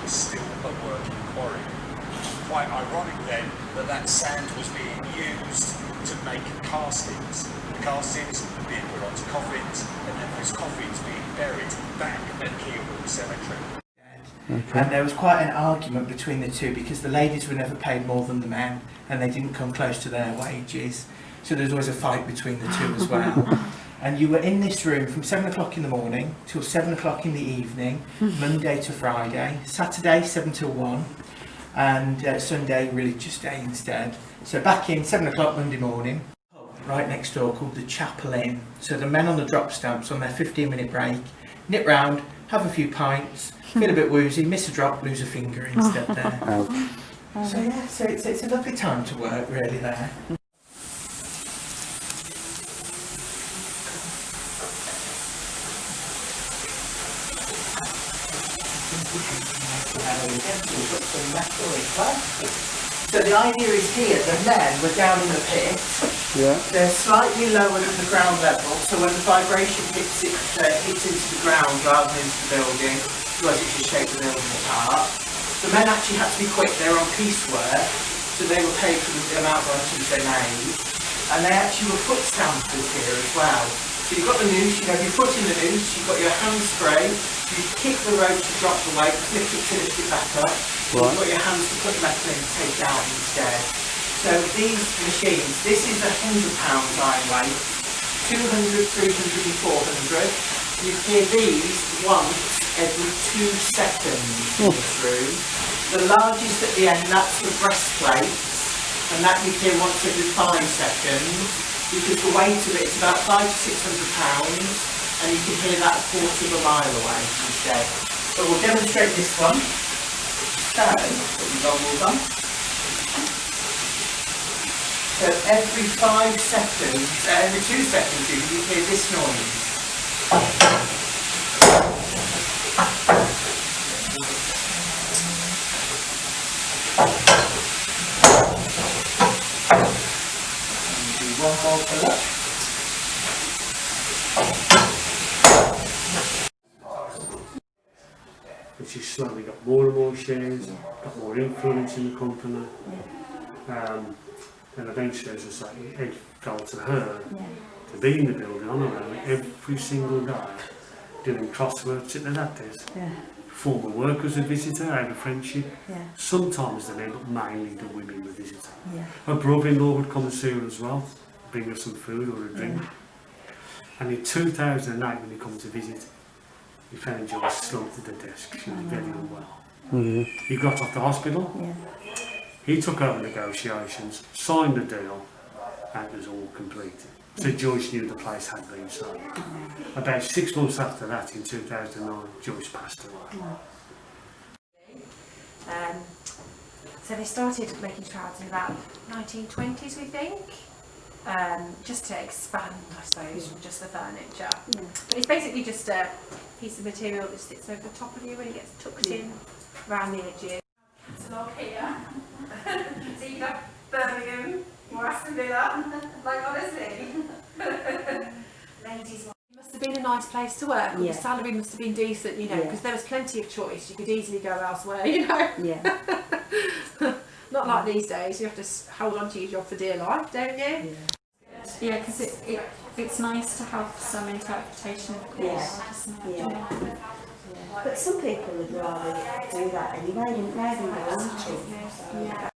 was still a working quarry. Quite ironic then that sand was being used to make castings. The castings being put onto coffins, and then those coffins being buried back at Coffin Cemetery. Okay. And there was quite an argument between the two because the ladies were never paid more than the men and they didn't come close to their wages. So there was always a fight between the two as well. And you were in this room from 7 o'clock in the morning till 7 o'clock in the evening, Monday to Friday, Saturday 7 till 1, and Sunday religious day instead. So back in 7 o'clock Monday morning, right next door called the Chapel Inn. So the men on the drop stamps on their 15-minute break, nip round, have a few pints, feel a bit woozy, miss a drop, lose a finger instead there. So yeah, so it's a lovely time to work really there. So the idea is here, the men were down in the pit. Yeah. They're slightly lower than the ground level, so when the vibration hits into the ground rather than into the building, otherwise it should shake the building apart. The men actually had to be quick, they were on piecework, so they were paid for the amount of items they made. And they actually were foot stampers here as well. So you've got the noose, you have your foot in the noose, you've got your hand spray, you kick the rope to drop the weight, lift it to lift it back up. Right. You've got your hands to put the metal in to take it out instead. So these machines, this is £100 iron weight, 200, 300 and 400. You hear these once every 2 seconds in this room. The largest at the end, that's the breastplates, and that you hear once every 5 seconds. Because the weight of it is about £500 to £600, and you can hear that a quarter of a mile away instead. But we'll demonstrate this one. So, put your goggles on. So every 5 seconds, every 2 seconds even, you hear this noise. One more pull up. And she's slowly got more and more shares, got more influence in the company. And eventually, as I say, it fell to her to be in the building on her own every single day, doing crosswords at the desk. Former workers would visit her, had a friendship. Sometimes the men, but mainly the women would visit her. Her brother-in-law would come and see her as well, bring her some food or a drink. And in 2008, when he come to visit, he found Joyce slumped at the desk. She was very unwell. He got off the hospital. He took over negotiations, signed the deal, and it was all completed. So Joyce knew the place had been sold. About 6 months after that, in 2009, Joyce passed away. So they started making shrouds in about 1920s, we think, just to expand, I suppose, from just the furniture. But it's basically just a piece of material that sits over the top of you when it gets tucked in around the edges. It's a log here. So you have Birmingham or Aston Villa, like honestly. Ladies, it must have been a nice place to work. The salary must have been decent, you know, because there was plenty of choice. You could easily go elsewhere, you know. Not like these days. You have to hold on to your job for dear life, don't you? Yeah, because it's nice to have some interpretation of course. But some people would rather do that anyway, wouldn't they?